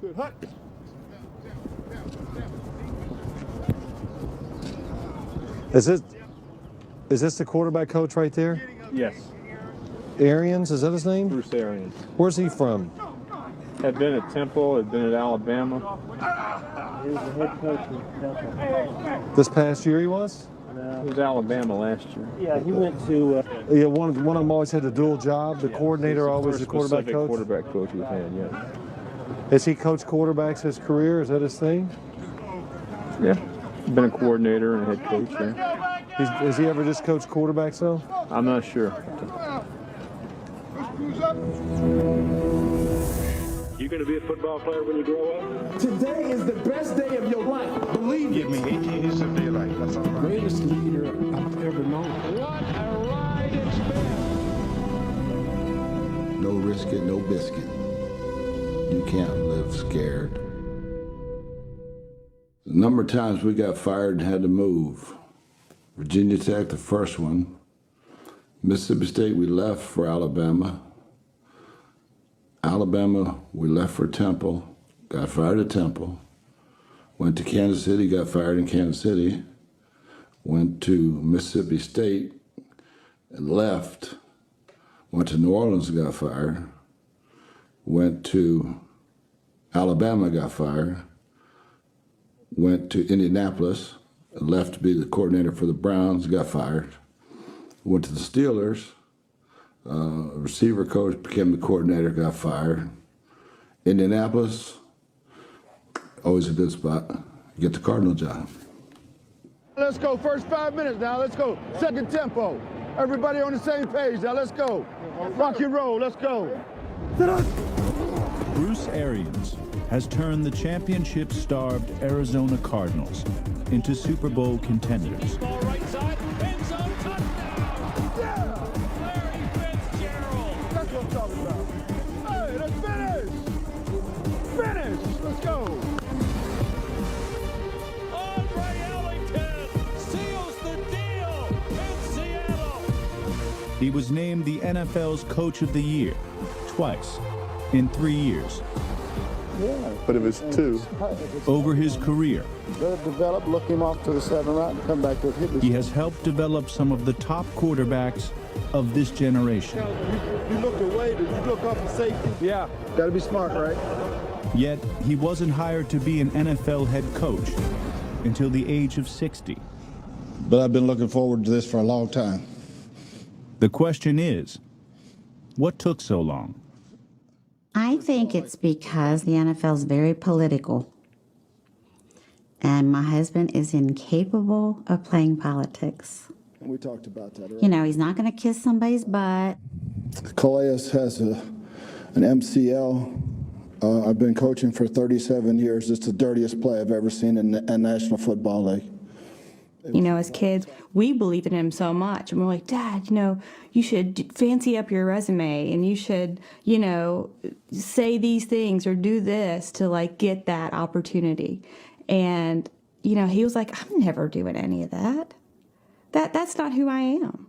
Good. Hut. Is this the quarterback coach right there? Yes. Arians, is that his name? Bruce Arians. Where's he from? Had been at Temple, had been at Alabama. He was the head coach of Temple. This past year he was? He was Alabama last year. Yeah, he went to... Yeah, one of them always had the dual job. The coordinator always the quarterback coach. Quarterback coach we've had, yes. Has he coached quarterbacks his career? Is that his thing? Yeah. Been a coordinator and a head coach there. Has he ever just coached quarterbacks though? I'm not sure. You going to be a football player when you grow up? Today is the best day of your life. Believe me. Give me 18 years of daylight. That's all right. Greatest leader I've ever known. What a ride it's been. No risk it, no biscuit. You can't live scared. A number of times we got fired and had to move. Virginia Tech, the first one. Mississippi State, we left for Alabama. Alabama, we left for Temple, got fired at Temple. Went to Kansas City, got fired in Kansas City. Went to Mississippi State, and left. Went to New Orleans, got fired. Went to Alabama, got fired. Went to Indianapolis, left to be the coordinator for the Browns, got fired. Went to the Steelers, receiver coach, became the coordinator, got fired. Indianapolis, always a good spot. Get the Cardinal job. Let's go, first 5 minutes now, let's go. Second tempo. Everybody on the same page now, let's go. Rock and roll, let's go. Bruce Arians has turned the championship-starved Arizona Cardinals into Super Bowl contenders. Ball right side, end zone, touchdown! Yeah! Larry Fitzgerald! That's what I'm talking about. Hey, let's finish! Finish! Let's go! Andre Ellington seals the deal in Seattle! He was named the NFL's Coach of the Year twice in 3 years. Yeah, but it was two. Over his career, Let it develop, look him off to the 7 right, and come back to hit he has helped develop some of the top quarterbacks of this generation. You look away, you look off the safety. Yeah. Gotta be smart, right? Yet, he wasn't hired to be an NFL head coach until the age of 60. But I've been looking forward to this for a long time. The question is, what took so long? I think it's because the NFL is very political. And my husband is incapable of playing politics. And we talked about that earlier. You know, he's not going to kiss somebody's butt. Calais has an MCL. I've been coaching for 37 years. It's the dirtiest play I've ever seen in the National Football League. You know, as kids, we believed in him so much. And we're like, Dad, you know, you should fancy up your resume and you should, you know, say these things or do this to, like, get that opportunity. And, you know, he was like, I'm never doing any of that. That's not who I am.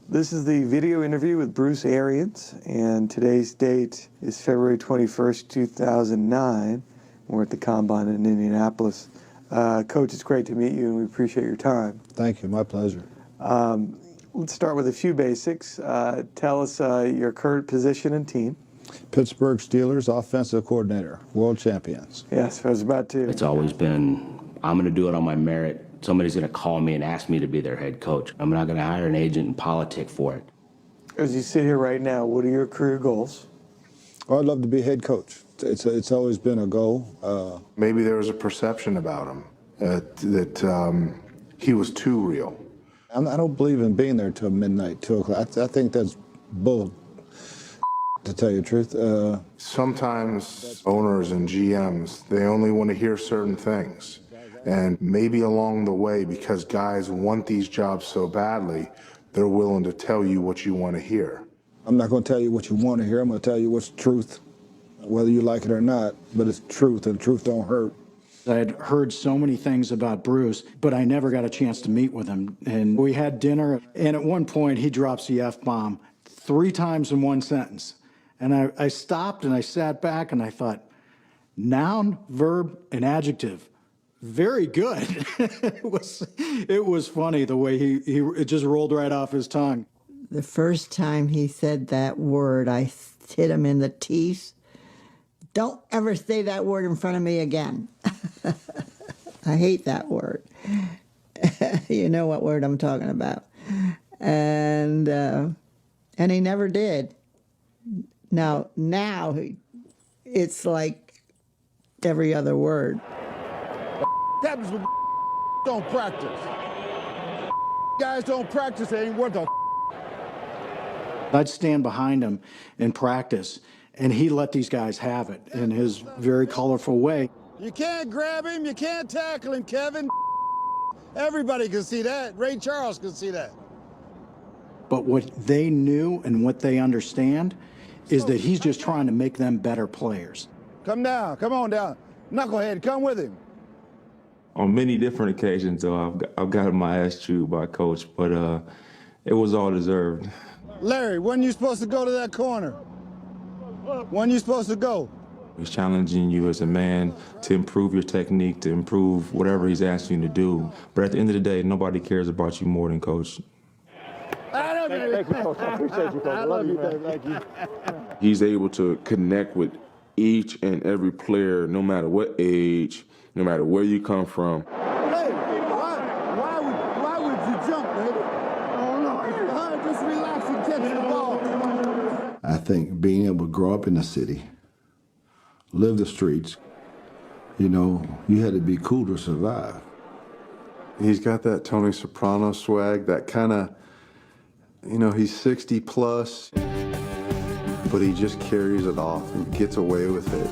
This is the video interview with Bruce Arians, and today's date is February 21st, 2009. We're at the Combine in Indianapolis. Coach, it's great to meet you, and we appreciate your time. Thank you, my pleasure. Let's start with a few basics. Tell us your current position and team. Pittsburgh Steelers offensive coordinator, world champions. Yes, I was about to. It's always been, I'm going to do it on my merit. Somebody's going to call me and ask me to be their head coach. I'm not going to hire an agent and politic for it. As you sit here right now, what are your career goals? Oh, I'd love to be head coach. It's always been a goal. Maybe there was a perception about him that he was too real. I don't believe in being there till midnight, 2 o'clock. I think that's bull, to tell you the truth. Sometimes owners and GMs, they only want to hear certain things. And maybe along the way, because guys want these jobs so badly, they're willing to tell you what you want to hear. I'm not going to tell you what you want to hear. I'm going to tell you what's truth, whether you like it or not. But it's truth, and truth don't hurt. I had heard so many things about Bruce, but I never got a chance to meet with him. And we had dinner, and at one point he drops the F-bomb 3 times in one sentence. And I stopped and I sat back and I thought, Noun, verb, and adjective. Very good. It was funny the way it just rolled right off his tongue. The first time he said that word, I hit him in the teeth. Don't ever say that word in front of me again. I hate that word. You know what word I'm talking about. And he never did. Now it's like every other word. Happens when don't practice. Guys don't practice, they ain't worth a. I'd stand behind him in practice, and he let these guys have it in his very colorful way. You can't grab him, you can't tackle him, Kevin. Everybody can see that. Ray Charles can see that. But what they knew and what they understand is that he's just trying to make them better players. Come down, come on down. Knucklehead, come with him. On many different occasions, though, I've gotten my ass chewed by Coach, but it was all deserved. Larry, when you supposed to go to that corner? When you supposed to go? He's challenging you as a man to improve your technique, to improve whatever he's asking you to do. But at the end of the day, nobody cares about you more than Coach. I love you. Thank you, Coach. I appreciate you, Coach. I love you, man. Thank you. He's able to connect with each and every player, no matter what age, no matter where you come from. Hey, why would you jump, baby? Oh, no. Just relax and catch the ball. I think being able to grow up in the city, live the streets, you know, you had to be cool to survive. He's got that Tony Soprano swag, that kind of, you know, he's 60 plus, but he just carries it off and gets away with it.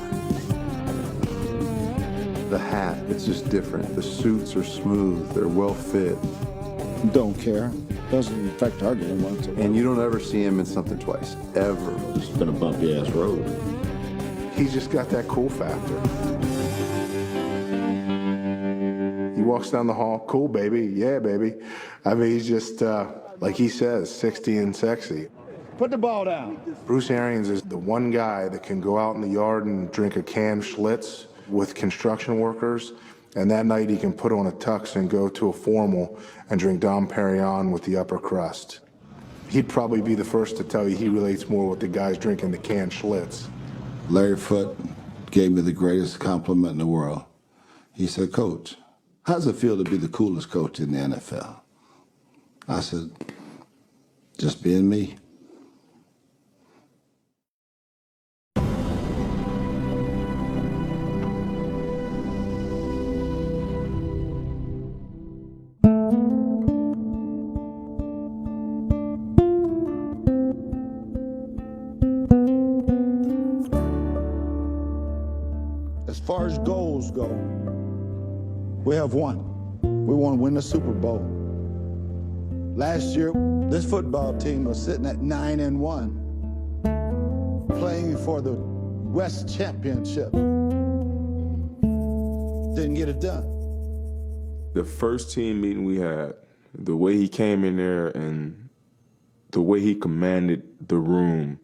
The hat, it's just different. The suits are smooth, they're well fit. Don't care. Doesn't affect our game whatsoever. And you don't ever see him in something twice, ever. It's been a bumpy ass road. He's just got that cool factor. He walks down the hall, cool baby, yeah baby. I mean, he's just, like he says, 60 and sexy. Put the ball down. Bruce Arians is the one guy that can go out in the yard and drink a canned Schlitz with construction workers, and that night he can put on a tux and go to a formal and drink Dom Perignon with the upper crust. He'd probably be the first to tell you he relates more with the guys drinking the canned Schlitz. Larry Foote gave me the greatest compliment in the world. He said, Coach, how does it feel to be the coolest coach in the NFL? I said, just being me. As far as goals go, we have one. We want to win the Super Bowl. Last year, this football team was sitting at 9-1, playing for the West Championship. Didn't get it done. The first team meeting we had, the way he came in there and the way he commanded the room,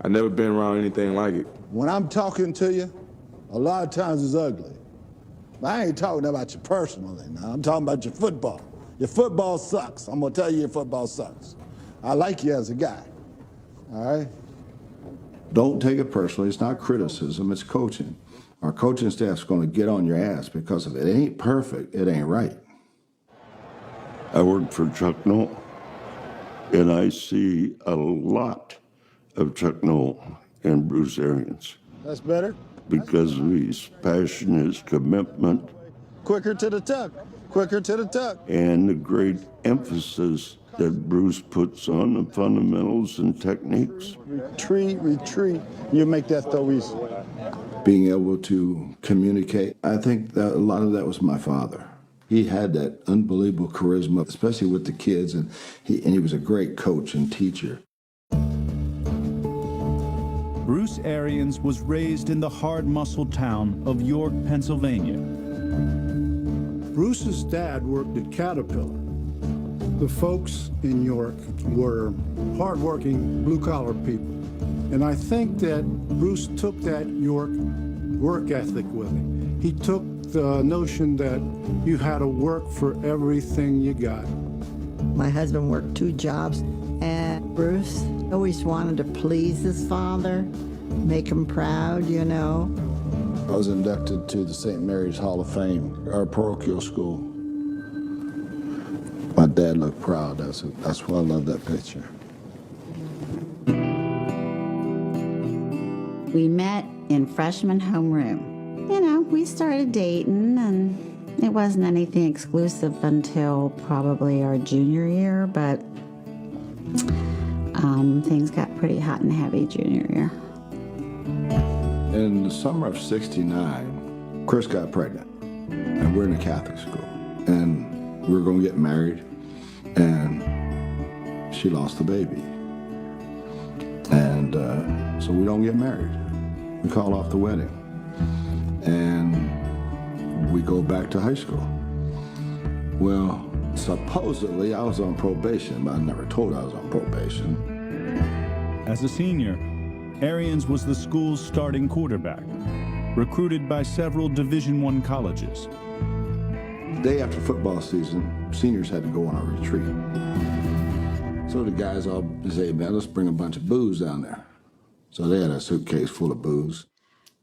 I've never been around anything like it. When I'm talking to you, a lot of times it's ugly. I ain't talking about you personally now. I'm talking about your football. Your football sucks. I'm gonna tell you your football sucks. I like you as a guy, all right? Don't take it personally. It's not criticism, it's coaching. Our coaching staff's gonna get on your ass because if it ain't perfect, it ain't right. I work for Chuck Noll, and I see a lot of Chuck Noll and Bruce Arians. That's better. Because of his passion, his commitment. Quicker to the tuck, quicker to the tuck. And the great emphasis that Bruce puts on the fundamentals and techniques. Retreat, retreat. You make that throw easy. Being able to communicate, I think that a lot of that was my father. He had that unbelievable charisma, especially with the kids, and he was a great coach and teacher. Bruce Arians was raised in the hard-muscled town of York, Pennsylvania. Bruce's dad worked at Caterpillar. The folks in York were hardworking, blue-collar people. And I think that Bruce took that York work ethic with him. He took the notion that you had to work for everything you got. My husband worked 2 jobs, and Bruce always wanted to please his father, make him proud, you know. I was inducted to the St. Mary's Hall of Fame, our parochial school. My dad looked proud. That's why I love that picture. We met in freshman homeroom. You know, we started dating, and it wasn't anything exclusive until probably our junior year, but things got pretty hot and heavy junior year. In the summer of '69, Chris got pregnant, and we're in a Catholic school, and we were going to get married, and she lost the baby. And so we don't get married. We call off the wedding, and we go back to high school. Well, supposedly I was on probation, but I never told I was on probation. As a senior, Arians was the school's starting quarterback, recruited by several Division I colleges. The day after football season, seniors had to go on a retreat. So the guys all say, man, let's bring a bunch of booze down there. So they had a suitcase full of booze.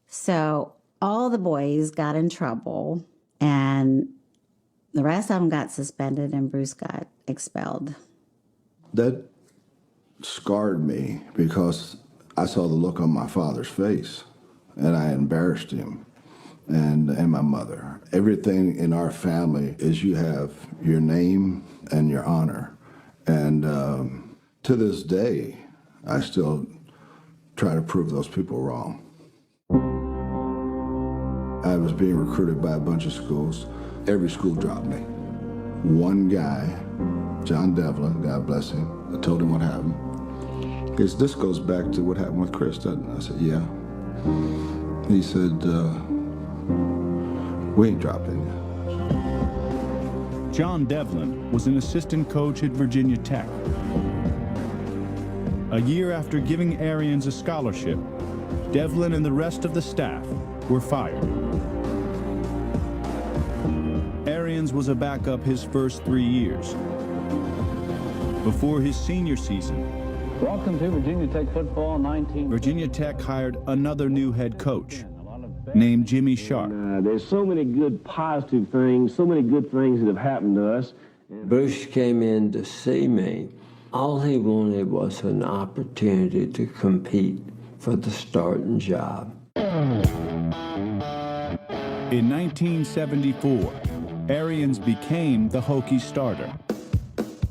So all the boys got in trouble, and the rest of them got suspended, and Bruce got expelled. That scarred me because I saw the look on my father's face, and I embarrassed him and my mother. Everything in our family is you have your name and your honor. And to this day, I still try to prove those people wrong. I was being recruited by a bunch of schools. Every school dropped me. One guy, John Devlin, God bless him, I told him what happened. He said, this goes back to what happened with Chris, doesn't it? I said, yeah. He said, we ain't dropping you. John Devlin was an assistant coach at Virginia Tech. A year after giving Arians a scholarship, Devlin and the rest of the staff were fired. Arians was a backup his first 3 years. Before his senior season, Welcome to Virginia Tech football 19. Virginia Tech hired another new head coach named Jimmy Sharp. There's so many good positive things, so many good things that have happened to us. Bruce came in to see me. All he wanted was an opportunity to compete for the starting job. In 1974, Arians became the Hokie starter,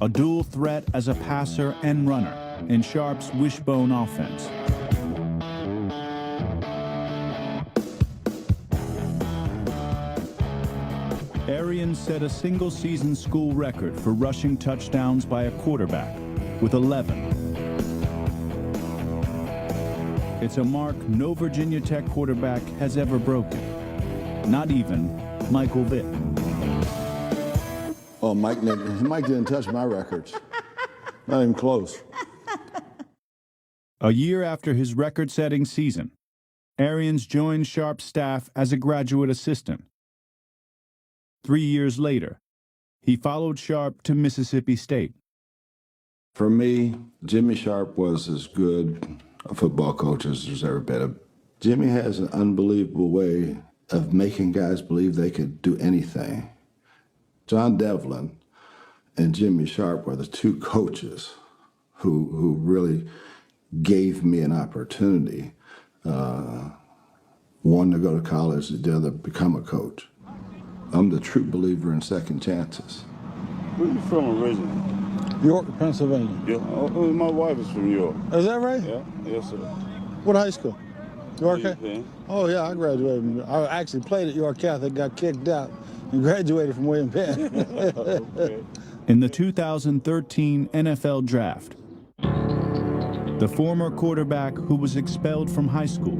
a dual threat as a passer and runner in Sharp's wishbone offense. Arians set a single-season school record for rushing touchdowns by a quarterback with 11. It's a mark no Virginia Tech quarterback has ever broken, not even Michael Vick. Oh, Mike didn't touch my records. Not even close. A year after his record-setting season, Arians joined Sharp's staff as a graduate assistant. 3 years later, he followed Sharp to Mississippi State. For me, Jimmy Sharp was as good a football coach as there's ever been. Jimmy has an unbelievable way of making guys believe they could do anything. John Devlin and Jimmy Sharp were the two coaches who really gave me an opportunity. One to go to college, the other become a coach. I'm the true believer in second chances. Where you from originally? York, Pennsylvania. Yeah. Oh, my wife is from York. Is that right? Yeah. Yes, sir. What high school? York? Penn. Oh, yeah, I graduated. I actually played at York Catholic, got kicked out, and graduated from William Penn. Okay. In the 2013 NFL Draft, the former quarterback who was expelled from high school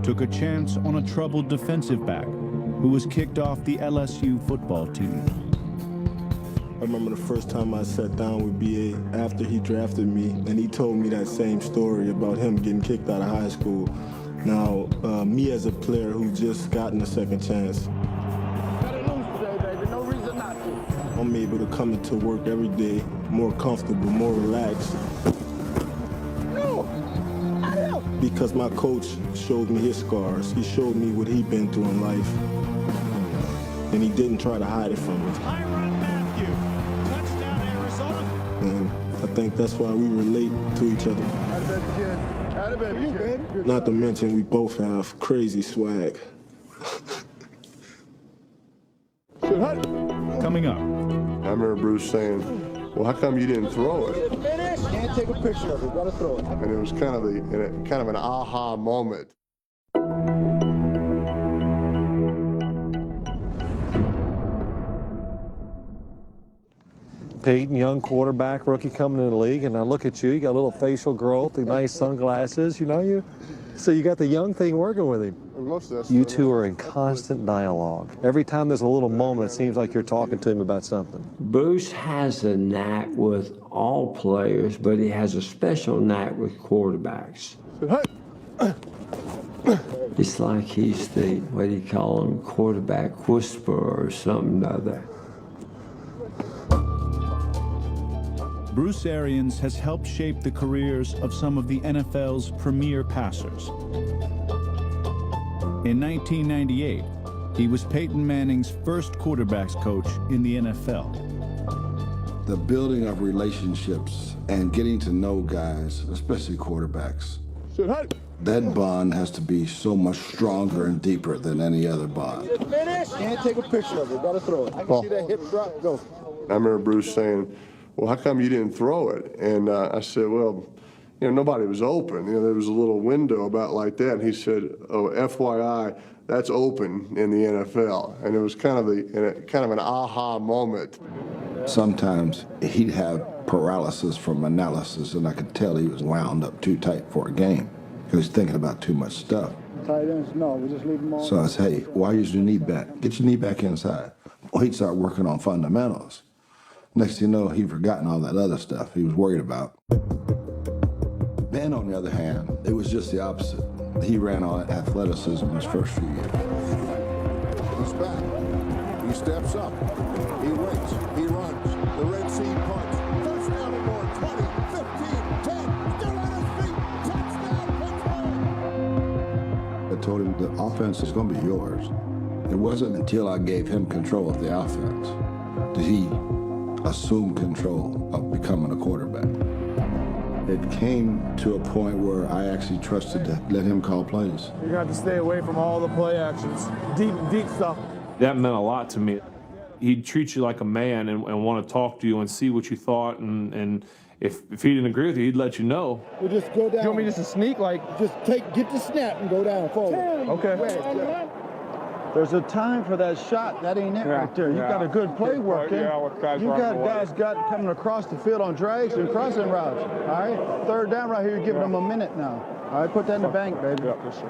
took a chance on a troubled defensive back who was kicked off the LSU football team. I remember the first time I sat down with B.A. after he drafted me, and he told me that same story about him getting kicked out of high school. Now, me as a player who just gotten a second chance, I'm able to come into work every day more comfortable, more relaxed. Because my coach showed me his scars. He showed me what he'd been through in life. And he didn't try to hide it from me. And I think that's why we relate to each other. Not to mention we both have crazy swag. Coming up. I remember Bruce saying, well, how come you didn't throw it? Can't take a picture of it, gotta throw it. And it was kind of an aha moment. Peyton, young quarterback, rookie coming in the league, and I look at you, you got a little facial growth, the nice sunglasses, so you got the young thing working with him. You two are in constant dialogue. Every time there's a little moment, it seems like you're talking to him about something. Bruce has a knack with all players, but he has a special knack with quarterbacks. It's like he's the, what do you call him, quarterback whisperer or something other. Bruce Arians has helped shape the careers of some of the NFL's premier passers. In 1998, he was Peyton Manning's first quarterbacks coach in the NFL. The building of relationships and getting to know guys, especially quarterbacks, that bond has to be so much stronger and deeper than any other bond. Can't take a picture of it, gotta throw it. I can see that hip drop, go. I remember Bruce saying, well, how come you didn't throw it? And I said, well, nobody was open. There was a little window about like that. And he said, oh, FYI, that's open in the NFL. And it was kind of an aha moment. Sometimes he'd have paralysis from analysis, and I could tell he was wound up too tight for a game. He was thinking about too much stuff. Tight ends, no, we just leave them on. So I said, hey, why use your knee back? Get your knee back inside. Well, he'd start working on fundamentals. Next thing you know, he'd forgotten all that other stuff he was worried about. Ben, on the other hand, it was just the opposite. He ran on athleticism his first few years. He's back. He steps up. He waits. He runs. The Red Sea punch. First down and more. 20, 15, 10. Still on his feet. Touchdown, Pittsburgh. I told him the offense is going to be yours. It wasn't until I gave him control of the offense that he assume control of becoming a quarterback. It came to a point where I actually trusted to let him call plays. You got to stay away from all the play actions, deep stuff. That meant a lot to me. He'd treat you like a man and want to talk to you and see what you thought, and if he didn't agree with you, he'd let you know. We just go down. You want me just to sneak, Just get the snap and go down forward. Okay. There's a time for that shot. That ain't it right there. You got a good play working. You got guys coming across the field on drags and crossing routes. All right? Third down right here, you're giving them a minute now. All right? Put that in the bank, baby. Yeah, for sure.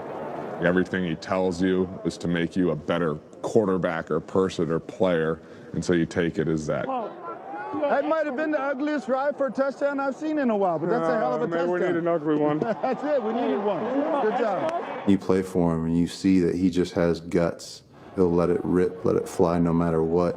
Everything he tells you is to make you a better quarterback or person or player, and so you take it as that. That might have been the ugliest drive for a touchdown I've seen in a while, but that's a hell of a touchdown. We need an ugly one. That's it. We needed one. Good job. You play for him and you see that he just has guts. He'll let it rip, let it fly no matter what.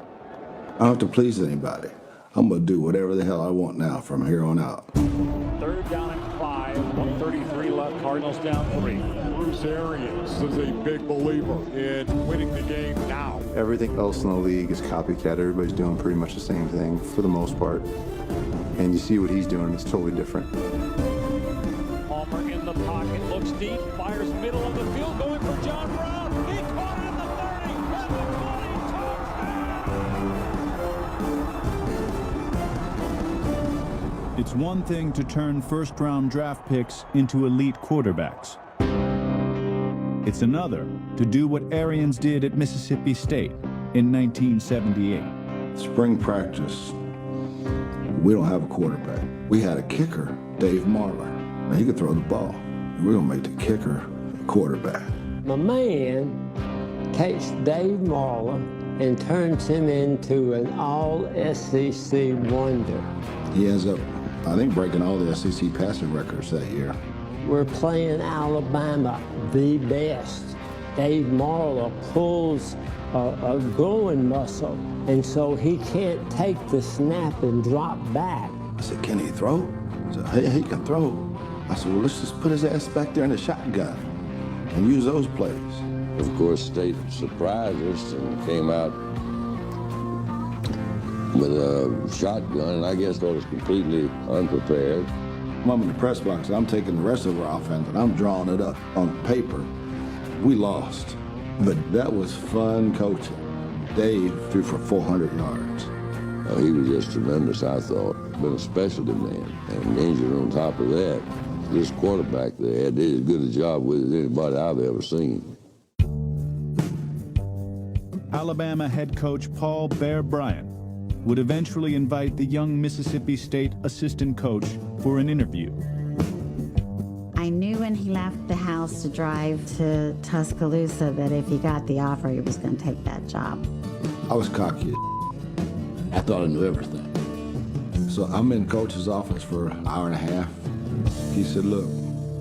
I don't have to please anybody. I'm going to do whatever the hell I want now from here on out. Third down and 5, 1:33 left, Cardinals down 3. Bruce Arians is a big believer in winning the game now. Everything else in the league is copycat. Everybody's doing pretty much the same thing for the most part. And you see what he's doing, it's totally different. Palmer in the pocket, looks deep, fires middle of the field, going for John Brown. He caught it at the 30, It's one thing to turn first-round draft picks into elite quarterbacks. It's another to do what Arians did at Mississippi State in 1978. Spring practice, we don't have a quarterback. We had a kicker, Dave Marler. Now, he could throw the ball. We're going to make the kicker a quarterback. My man takes Dave Marler and turns him into an all-SEC wonder. He ends up, I think, breaking all the SEC passing records that year. We're playing Alabama the best. Dave Marler pulls a growing muscle, and so he can't take the snap and drop back. I said, can he throw? He said, hey, he can throw. I said, well, let's just put his ass back there in the shotgun and use those plays. Of course, State surprised us and came out with a shotgun, and I guess I was completely unprepared. I'm in the press box, I'm taking the rest of our offense, and I'm drawing it up on paper. We lost, but that was fun coaching. Dave threw for 400 yards. He was just tremendous, I thought. Been a specialty man, and injured on top of that. This quarterback they had did as good a job with it as anybody I've ever seen. Alabama head coach Paul Bear Bryant would eventually invite the young Mississippi State assistant coach for an interview. I knew when he left the house to drive to Tuscaloosa that if he got the offer, he was going to take that job. I was cocky. I thought I knew everything. So I'm in coach's office for an hour and a half. He said, look,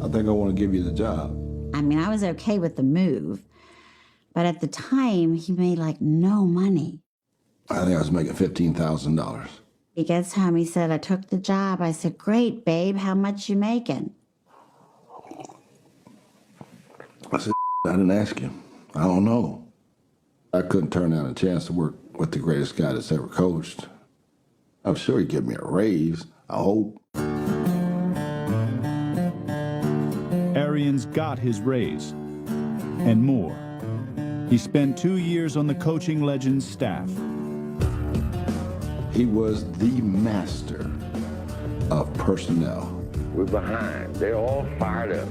I think I want to give you the job. I mean, I was okay with the move, but at the time, he made like no money. I think I was making $15,000. He gets home, he said, I took the job. I said, great, babe, how much you making? I said, I didn't ask him. I don't know. I couldn't turn down a chance to work with the greatest guy that's ever coached. I'm sure he'd give me a raise, I hope. Arians got his raise, and more. He spent 2 years on the coaching legend's staff. He was the master of personnel. We're behind. They're all fired up.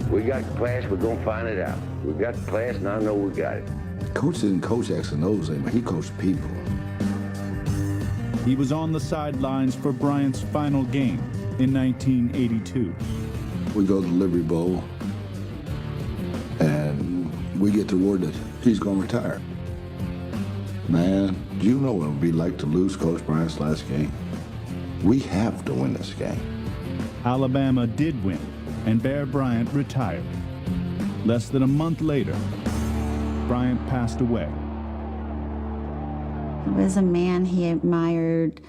We got class, we're going to find it out. We got the class, and I know we got it. Coach didn't coach X and O's anymore. He coached people. He was on the sidelines for Bryant's final game in 1982. We go to the Liberty Bowl, and we get the word that he's going to retire. Man, do you know what it would be like to lose Coach Bryant's last game? We have to win this game. Alabama did win, and Bear Bryant retired. Less than a month later, Bryant passed away. He was a man he admired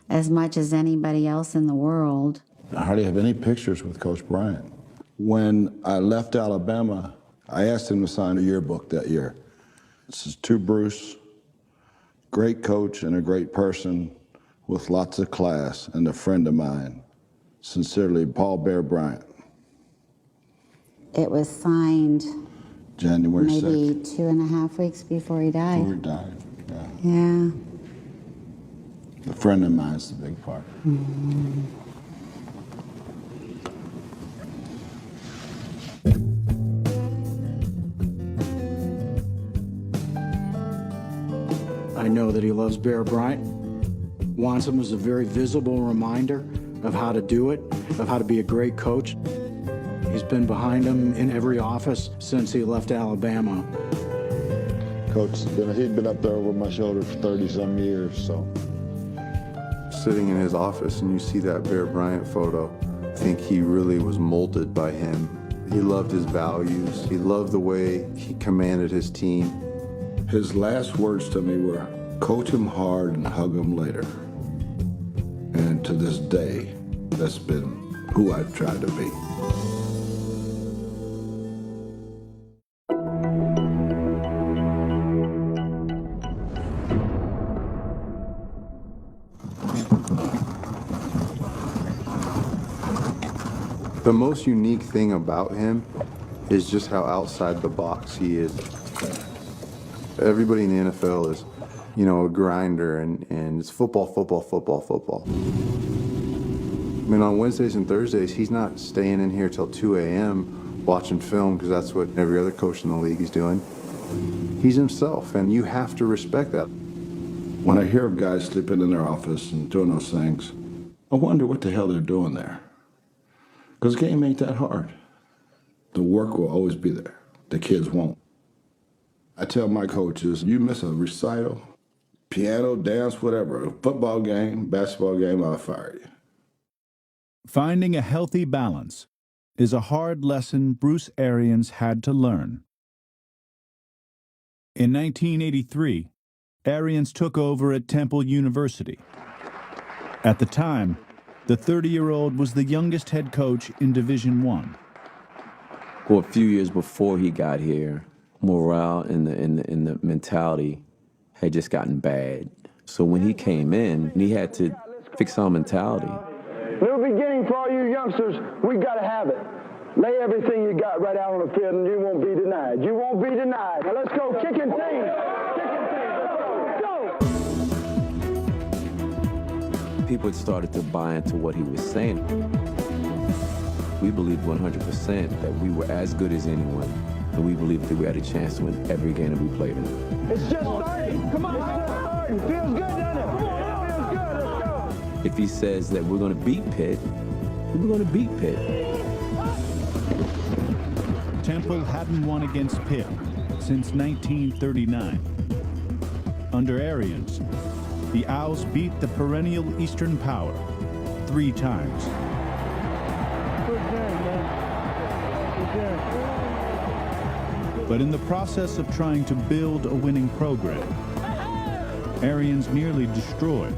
as much as anybody else in the world. I hardly have any pictures with Coach Bryant. When I left Alabama, I asked him to sign a yearbook that year. This is to Bruce, great coach and a great person with lots of class and a friend of mine. Sincerely, Paul Bear Bryant. It was signed January 2nd. maybe 2.5 weeks before he died. Before he died, yeah. Yeah. A friend of mine's the big part. Mm-hmm. I know that he loves Bear Bryant, wants him as a very visible reminder of how to do it, of how to be a great coach. He's been behind him in every office since he left Alabama. Coach, he'd been up there over my shoulder for 30-some years, so. Sitting in his office and you see that Bear Bryant photo, I think he really was molded by him. He loved his values. He loved the way he commanded his team. His last words to me were, coach him hard and hug him later. And to this day, that's been who I've tried to be. The most unique thing about him is just how outside the box he is. Everybody in the NFL is, a grinder, and it's football, football, football, football. I mean, on Wednesdays and Thursdays, he's not staying in here till 2 a.m. watching film, because that's what every other coach in the league is doing. He's himself, and you have to respect that. When I hear of guys sleeping in their office and doing those things, I wonder what the hell they're doing there. Because the game ain't that hard. The work will always be there. The kids won't. I tell my coaches, you miss a recital, piano, dance, whatever, a football game, basketball game, I'll fire you. Finding a healthy balance is a hard lesson Bruce Arians had to learn. In 1983, Arians took over at Temple University. At the time, the 30-year-old was the youngest head coach in Division I. Well, a few years before he got here, morale and the mentality had just gotten bad. So when he came in, he had to fix our mentality. New beginning for all you youngsters, we got to have it. Lay everything you got right out on the field and you won't be denied. You won't be denied. Now let's go, kicking team. People had started to buy into what he was saying. We believed 100% that we were as good as anyone, and we believed that we had a chance to win every game that we played in. It's just starting. Come on, it's just starting. Feels good, doesn't it? Feels good. Let's go. If he says that we're going to beat Pitt, we're going to beat Pitt. Temple hadn't won against Pitt since 1939. Under Arians, the Owls beat the perennial Eastern Power 3 times. But in the process of trying to build a winning program, Arians nearly destroyed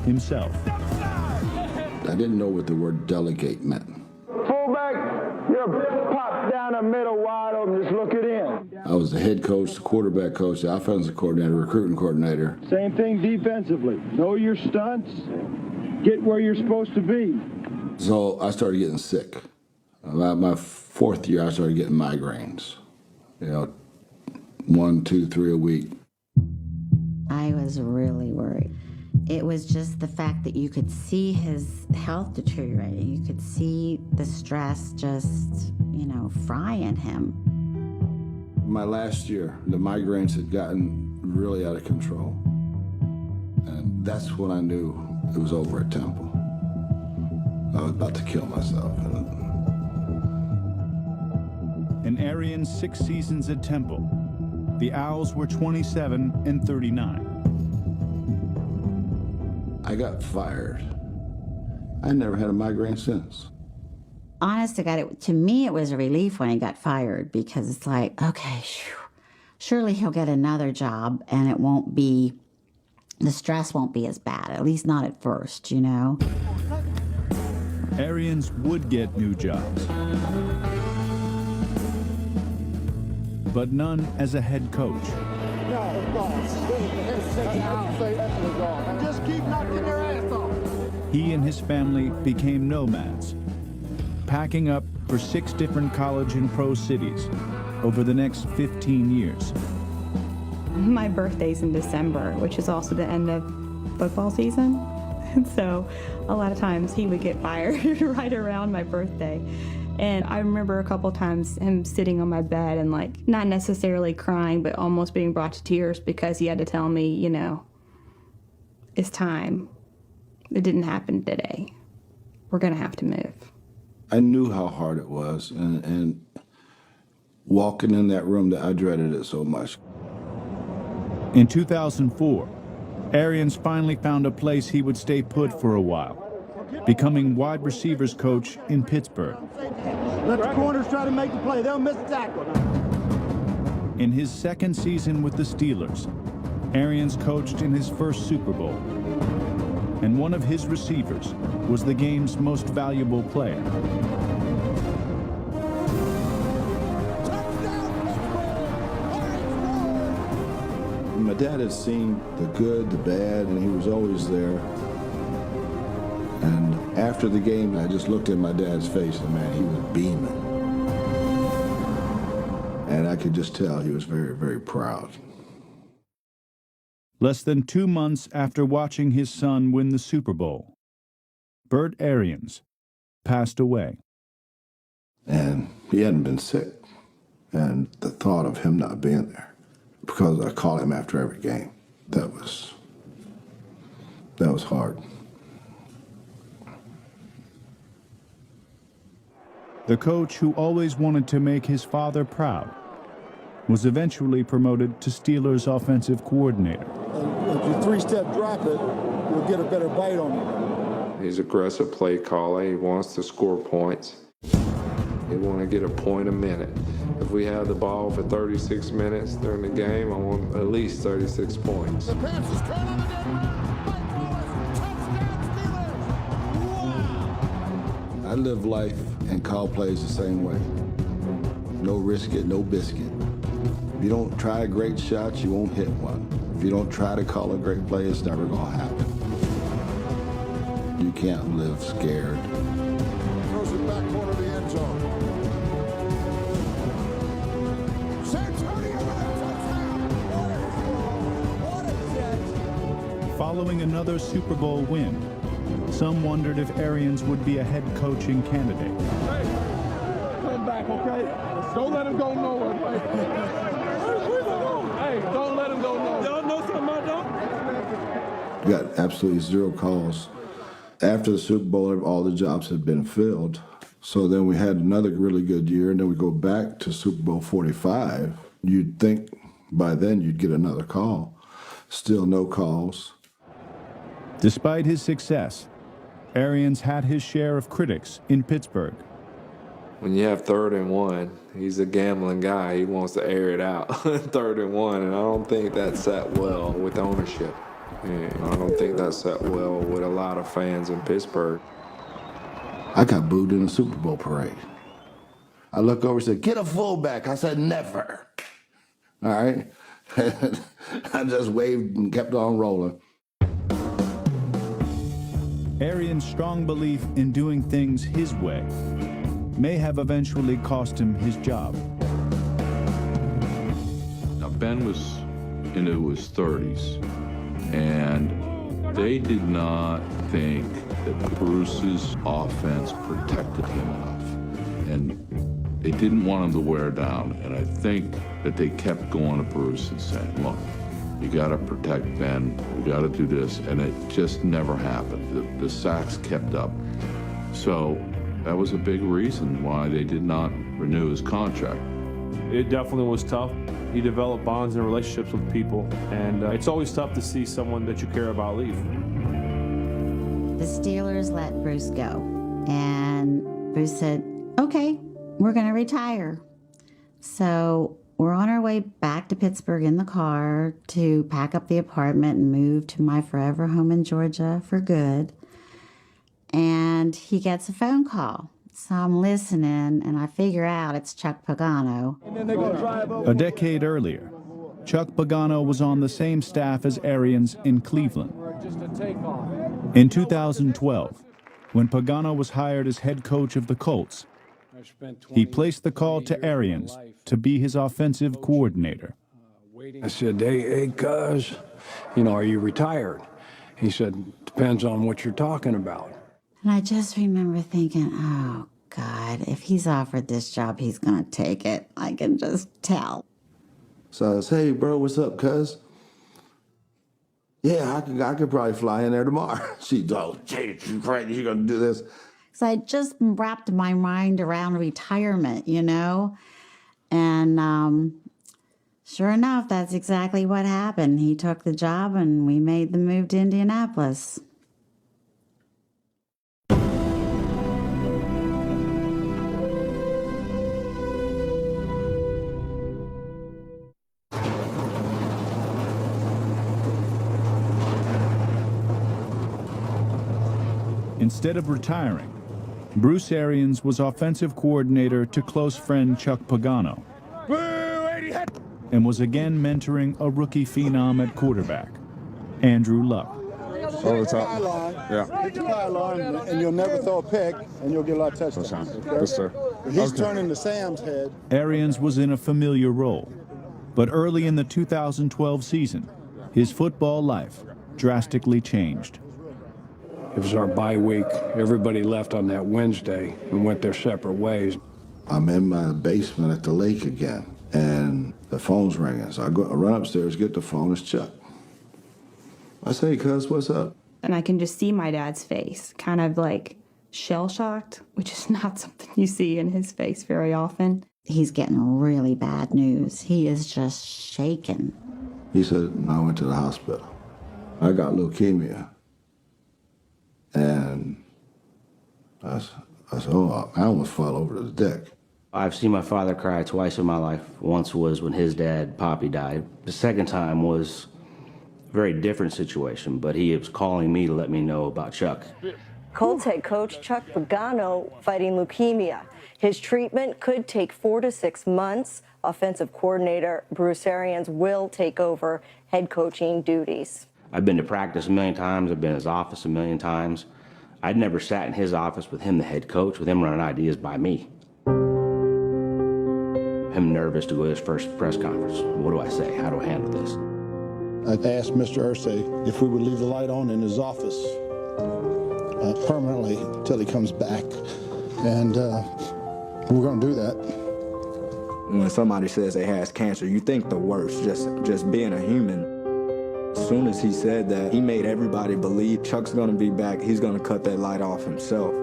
himself. I didn't know what the word delegate meant. Fullback, you're pop down the middle wide open, just look it in. I was the head coach, the quarterback coach, the offensive coordinator, recruiting coordinator. Same thing defensively. Know your stunts, get where you're supposed to be. So I started getting sick. About my 4th year, I started getting migraines. 1, 2, 3 a week. I was really worried. It was just the fact that you could see his health deteriorating. You could see the stress just, frying him. My last year, the migraines had gotten really out of control. And that's when I knew it was over at Temple. I was about to kill myself. In Arians' 6 seasons at Temple, the Owls were 27-39. I got fired. I never had a migraine since. Honest to God, to me, it was a relief when he got fired because it's like, okay, surely he'll get another job and it won't be, the stress won't be as bad, at least not at first, Arians would get new jobs, but none as a head coach. Just keep knocking their ass off. He and his family became nomads, packing up for 6 different college and pro cities over the next 15 years. My birthday's in December, which is also the end of football season. And so a lot of times he would get fired right around my birthday. And I remember a couple times him sitting on my bed and not necessarily crying, but almost being brought to tears because he had to tell me, it's time. It didn't happen today. We're going to have to move. I knew how hard it was, and walking in that room, that I dreaded it so much. In 2004, Arians finally found a place he would stay put for a while, becoming wide receivers coach in Pittsburgh. Let the corners try to make the play. They'll miss the tackle. In his 2nd season with the Steelers, Arians coached in his first Super Bowl, and one of his receivers was the game's most valuable player. My dad had seen the good, the bad, and he was always there. And after the game, I just looked at my dad's face, and man, he was beaming. And I could just tell he was very, very proud. Less than 2 months after watching his son win the Super Bowl, Bert Arians passed away. And he hadn't been sick. And the thought of him not being there, because I called him after every game, that was hard. The coach who always wanted to make his father proud was eventually promoted to Steelers' offensive coordinator. If you 3-step drop it, you'll get a better bite on it. He's aggressive play caller. He wants to score points. They want to get a point a minute. If we have the ball for 36 minutes during the game, I want at least 36 points. I live life and call plays the same way. No risk it, no biscuit. If you don't try a great shot, you won't hit one. If you don't try to call a great play, it's never gonna happen. You can't live scared. Throws it back corner of the end zone. Following another Super Bowl win, some wondered if Arians would be a head coaching candidate. Hey, come back, okay? Don't let him go nowhere. Hey, don't let him go nowhere. Y'all know something I don't? Got absolutely zero calls. After the Super Bowl, all the jobs had been filled. So then we had another really good year, and then we go back to Super Bowl 45. You'd think by then you'd get another call. Still no calls. Despite his success, Arians had his share of critics in Pittsburgh. When you have 3rd and 1, he's a gambling guy. He wants to air it out. 3rd and 1, and I don't think that sat well with ownership. And I don't think that sat well with a lot of fans in Pittsburgh. I got booed in the Super Bowl parade. I look over and said, "Get a fullback." I said, "Never." All right? I just waved and kept on rolling. Arians' strong belief in doing things his way may have eventually cost him his job. Now, Ben was into his 30s, and they did not think that Bruce's offense protected him enough. And they didn't want him to wear down. And I think that they kept going to Bruce and saying, "Look, you got to protect Ben. You got to do this." And it just never happened. The sacks kept up. So that was a big reason why they did not renew his contract. It definitely was tough. You develop bonds and relationships with people, and it's always tough to see someone that you care about leave. The Steelers let Bruce go, and Bruce said, "Okay, we're going to retire." So we're on our way back to Pittsburgh in the car to pack up the apartment and move to my forever home in Georgia for good. And he gets a phone call. So I'm listening, and I figure out it's Chuck Pagano. A decade earlier, Chuck Pagano was on the same staff as Arians in Cleveland. In 2012, when Pagano was hired as head coach of the Colts, he placed the call to Arians to be his offensive coordinator. I said, hey, cuz, are you retired? He said, "Depends on what you're talking about." And I just remember thinking, oh, God, if he's offered this job, he's going to take it. I can just tell. So I said, "Hey, bro, what's up, cuz?" "Yeah, I could probably fly in there tomorrow." She told, "Gee, you crazy, you gonna do this?" So I just wrapped my mind around retirement, And sure enough, that's exactly what happened. He took the job, and we made the move to Indianapolis. Instead of retiring, Bruce Arians was offensive coordinator to close friend Chuck Pagano and was again mentoring a rookie phenom at quarterback, Andrew Luck. Over the top. Yeah. Hit the pylon, and you'll never throw a pick, and you'll get a lot of touchdowns. Okay? Yes, sir. He's turning to Sam's head. Arians was in a familiar role, but early in the 2012 season, his football life drastically changed. It was our bye week. Everybody left on that Wednesday and went their separate ways. I'm in my basement at the lake again, and the phone's ringing. So I run upstairs, get the phone. It's Chuck. I say, "Cuz, what's up?" And I can just see my dad's face, kind of like shell-shocked, which is not something you see in his face very often. He's getting really bad news. He is just shaken. He said, "I went to the hospital. I got leukemia." And I said, "Oh, I almost fell over the deck." I've seen my father cry twice in my life. Once was when his dad, Poppy, died. The second time was a very different situation, but he was calling me to let me know about Chuck. Colts head coach Chuck Pagano fighting leukemia. His treatment could take 4 to 6 months. Offensive coordinator Bruce Arians will take over head coaching duties. I've been to practice a million times. I've been in his office a million times. I'd never sat in his office with him, the head coach, with him running ideas by me. I'm nervous to go to his first press conference. What do I say? How do I handle this? I asked Mr. Irsay if we would leave the light on in his office permanently until he comes back, and we're going to do that. When somebody says they has cancer, you think the worst, just being a human. As soon as he said that, he made everybody believe Chuck's going to be back. He's going to cut that light off himself.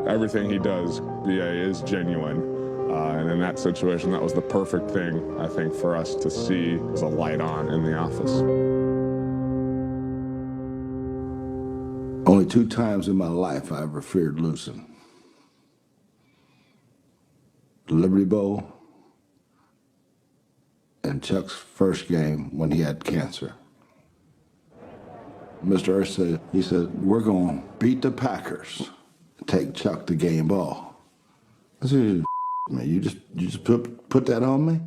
Everything he does, BA, is genuine. And in that situation, that was the perfect thing, I think, for us to see as a light on in the office. Only 2 times in my life I ever feared losing. The Liberty Bowl and Chuck's first game when he had cancer. Mr. Irsay, he said, we're going to beat the Packers and take Chuck the game ball. I said, man, you just put that on me?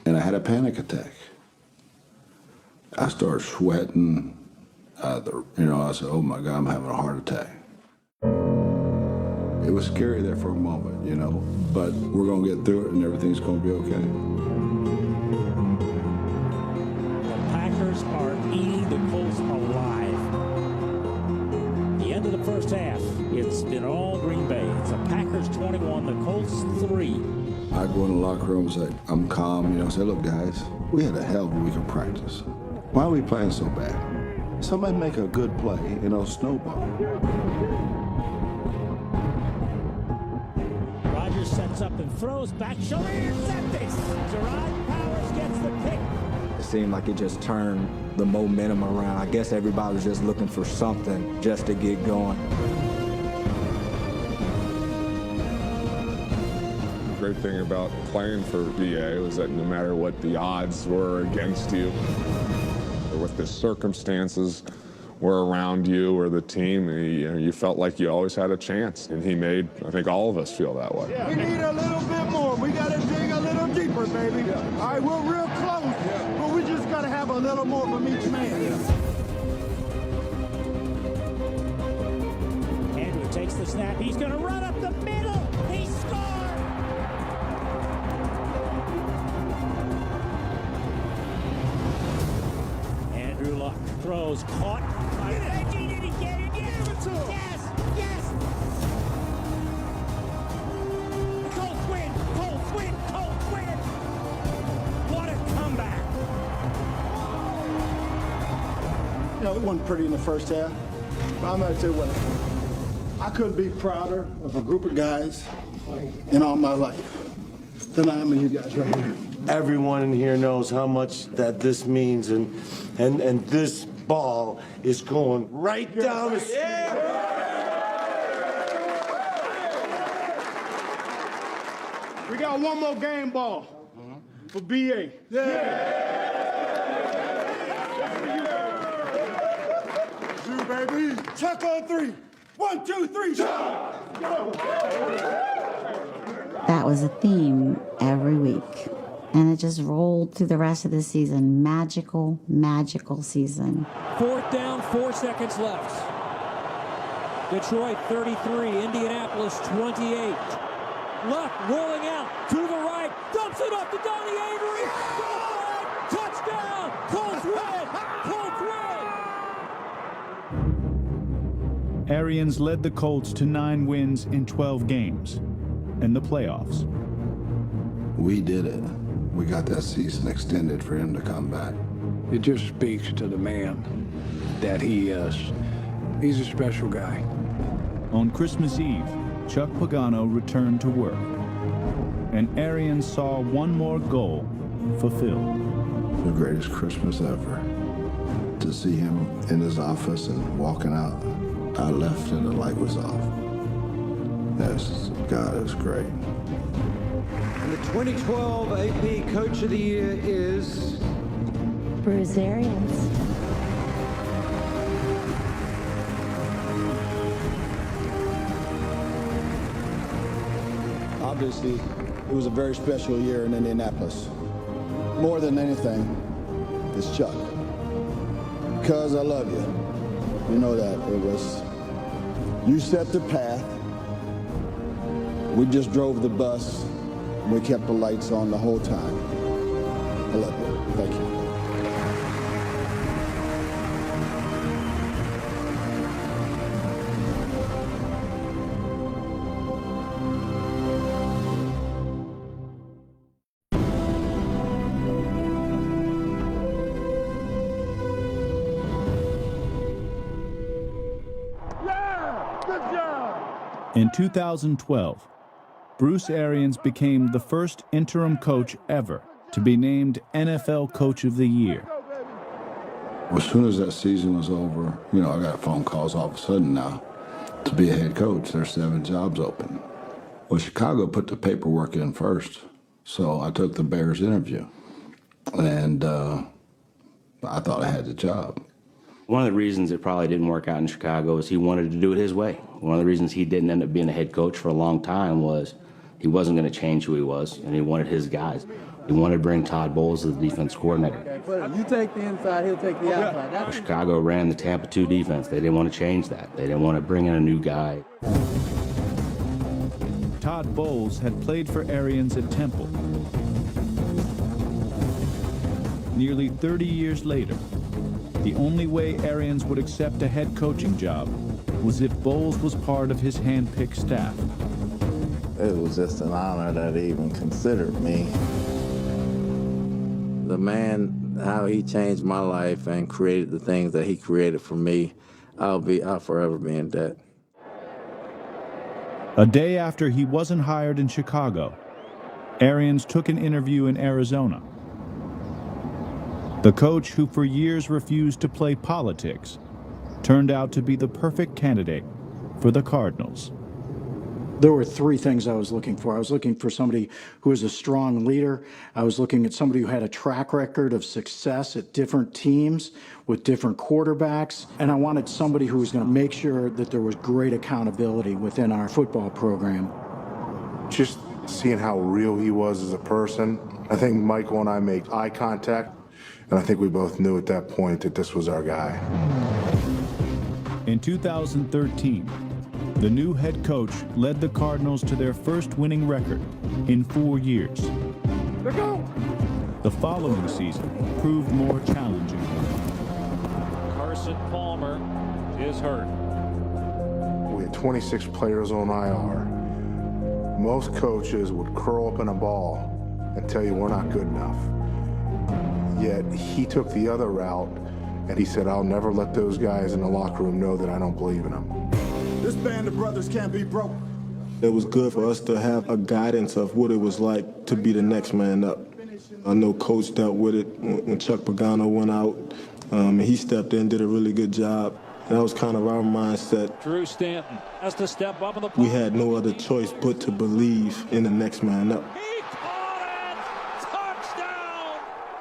And I had a panic attack. I started sweating. I said, oh my God, I'm having a heart attack. It was scary there for a moment, but we're going to get through it and everything's going to be okay. The Packers are eating the Colts alive. The end of the first half, it's been all Green Bay. It's the Packers 21, the Colts 3. I go in the locker room and say, I'm calm, I say, look guys, we had a hell of a week of practice. Why are we playing so bad? Somebody make a good play, snowball. Rodgers sets up and throws back. Shalir intercepts. Gerard Powers gets the pick. It seemed like it just turned the momentum around. I guess everybody was just looking for something just to get going. The great thing about playing for BA was that no matter what the odds were against you, or what the circumstances were around you or the team, you felt like you always had a chance. And he made, I think, all of us feel that way. We need a little bit more. We got to dig a little deeper, baby. All right, we're real close, but we just got to have a little more from each man. Andrew takes the snap. He's going to run up the middle. He scored. Andrew Luck throws, caught. Get it. Yes. Colts win. What a comeback. It wasn't pretty in the first half, but I'm going to tell you what, I couldn't be prouder of a group of guys in all my life than I am of you guys right here. Everyone in here knows how much that this means, and this ball is going right down the... We got one more game ball for BA. You, baby. Chuck on 3. 1, 2, 3. Chuck! Go! That was a theme every week. And it just rolled through the rest of the season. Magical, magical season. 4th down, 4 seconds left. Detroit 33, Indianapolis 28. Luck rolling out to the right, dumps it up to Donnie Avery. Touchdown! Colts win! Arians led the Colts to 9 wins in 12 games in the playoffs. We did it. We got that season extended for him to come back. It just speaks to the man that he is. He's a special guy. On Christmas Eve, Chuck Pagano returned to work, and Arians saw one more goal fulfilled. The greatest Christmas ever. To see him in his office and walking out, I left and the light was off. Yes, God, it was great. And the 2012 AP Coach of the Year is Bruce Arians. Obviously, it was a very special year in Indianapolis. More than anything, it's Chuck. Because I love you. You know that. It was, you set the path. We just drove the bus. We kept the lights on the whole time. I love you. Thank you. In 2012, Bruce Arians became the first interim coach ever to be named NFL Coach of the Year. As soon as that season was over, I got phone calls all of a sudden now to be a head coach. There's 7 jobs open. Well, Chicago put the paperwork in first, so I took the Bears interview, and I thought I had the job. One of the reasons it probably didn't work out in Chicago is he wanted to do it his way. One of the reasons he didn't end up being a head coach for a long time was he wasn't going to change who he was, and he wanted his guys. He wanted to bring Todd Bowles as the defense coordinator. You take the inside, he'll take the outside. Chicago ran the Tampa 2 defense. They didn't want to change that. They didn't want to bring in a new guy. Todd Bowles had played for Arians at Temple. Nearly 30 years later, the only way Arians would accept a head coaching job was if Bowles was part of his hand-picked staff. It was just an honor that he even considered me. The man, how he changed my life and created the things that he created for me, I'll forever be in debt. A day after he wasn't hired in Chicago, Arians took an interview in Arizona. The coach, who for years refused to play politics, turned out to be the perfect candidate for the Cardinals. There were 3 things I was looking for. I was looking for somebody who was a strong leader. I was looking at somebody who had a track record of success at different teams with different quarterbacks. And I wanted somebody who was going to make sure that there was great accountability within our football program. Just seeing how real he was as a person, I think Michael and I made eye contact, and I think we both knew at that point that this was our guy. In 2013, the new head coach led the Cardinals to their first winning record in 4 years. The following season proved more challenging. Carson Palmer is hurt. We had 26 players on IR. Most coaches would curl up in a ball and tell you we're not good enough. Yet he took the other route and he said, I'll never let those guys in the locker room know that I don't believe in them. This band of brothers can't be broke. It was good for us to have a guidance of what it was like to be the next man up. I know Coach dealt with it when Chuck Pagano went out. He stepped in, did a really good job. That was kind of our mindset. Drew Stanton has to step up in the We had no other choice but to believe in the next man up.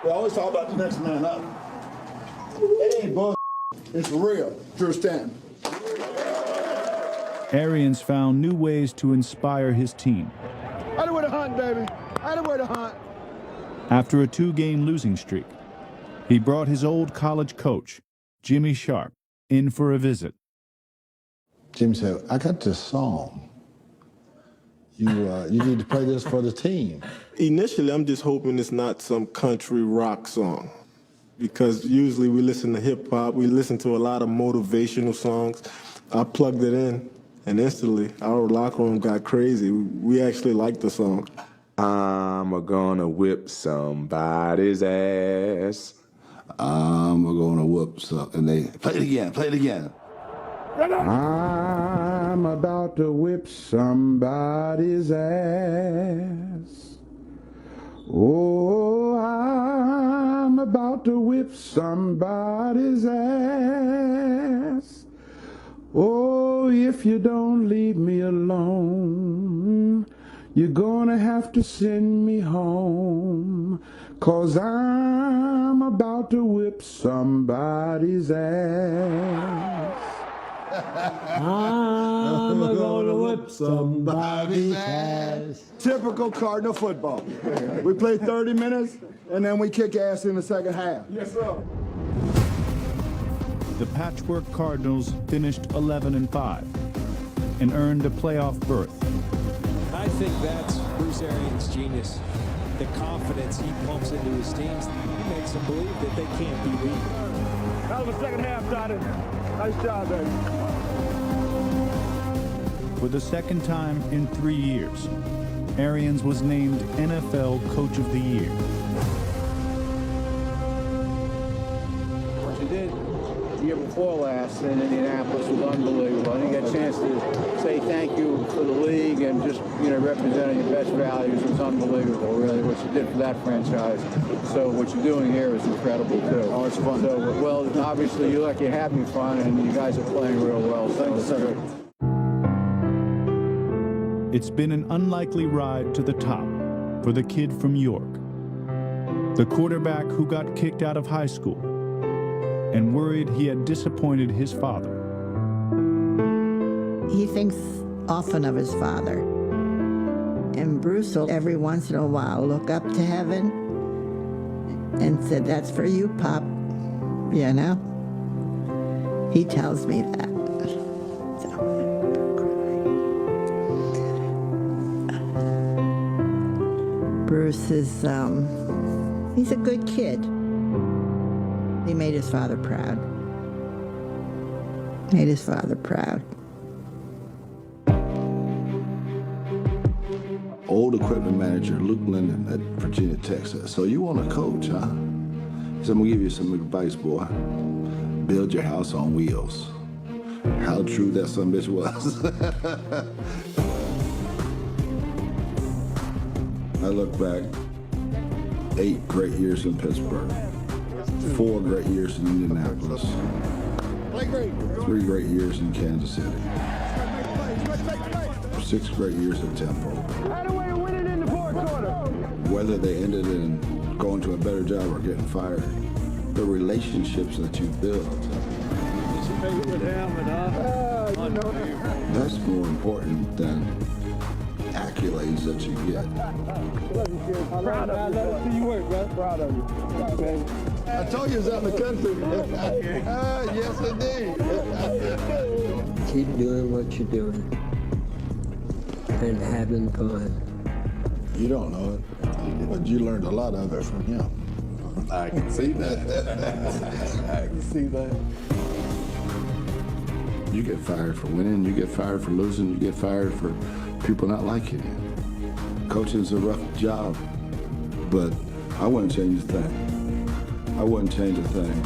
We always talk about the next man up. It ain't bull. It's real. Drew Stanton. Arians found new ways to inspire his team. I know where to hunt, baby. I know where to hunt. After a 2-game losing streak, he brought his old college coach, Jimmy Sharp, in for a visit. Jimmy said, I got this song. You need to play this for the team. Initially, I'm just hoping it's not some country rock song, because usually we listen to hip hop, we listen to a lot of motivational songs. I plugged it in, and instantly our locker room got crazy. We actually liked the song. I'm gonna whip somebody's ass. I'm gonna whoop some, and they play it again. I'm about to whip somebody's ass. Oh, I'm about to whip somebody's ass. Oh, So if you don't leave me alone, you're gonna have to send me home, 'cause I'm about to whip somebody's ass. I'm gonna whip somebody's ass. Typical Cardinal football. We play 30 minutes, and then we kick ass in the second half. Yes, sir. The Patchwork Cardinals finished 11-5 and earned a playoff berth. I think that's Bruce Arians' genius. The confidence he pumps into his teams, he makes them believe that they can't be beat. That was the second half, Titus. Nice job, baby. For the second time in 3 years, Arians was named NFL Coach of the Year. What you did the year before last in Indianapolis was unbelievable. I didn't get a chance to say thank you for the league and just, representing your best values was unbelievable, really, what you did for that franchise. So what you're doing here is incredible, too. Oh, it's fun. So, well, obviously, you're having fun, and you guys are playing real well. So it's good. It's been an unlikely ride to the top for the kid from York, the quarterback who got kicked out of high school and worried he had disappointed his father. He thinks often of his father. And Bruce will every once in a while look up to heaven and said, "That's for you, Pop." He tells me that. Bruce is, he's a good kid. He made his father proud. Made his father proud. Old equipment manager Luke Linden at Virginia Tech said, "So you want to coach, huh?" He said, "I'm going to give you some advice, boy. Build your house on wheels." How true that son bitch was. I look back, 8 great years in Pittsburgh, 4 great years in Indianapolis, 3 great years in Kansas City, 6 great years at Temple. Whether they ended in going to a better job or getting fired, the relationships that you build, that's more important than accolades that you get. Proud of you. Let us see you work, bro. Proud of you. I told you it's out in the country. Yes, indeed. Keep doing what you're doing and having fun. You don't know it, but you learned a lot of it from him. I can see that. I can see that. You get fired for winning, you get fired for losing, you get fired for people not liking you. Coaching's a rough job, but I wouldn't change a thing. I wouldn't change a thing.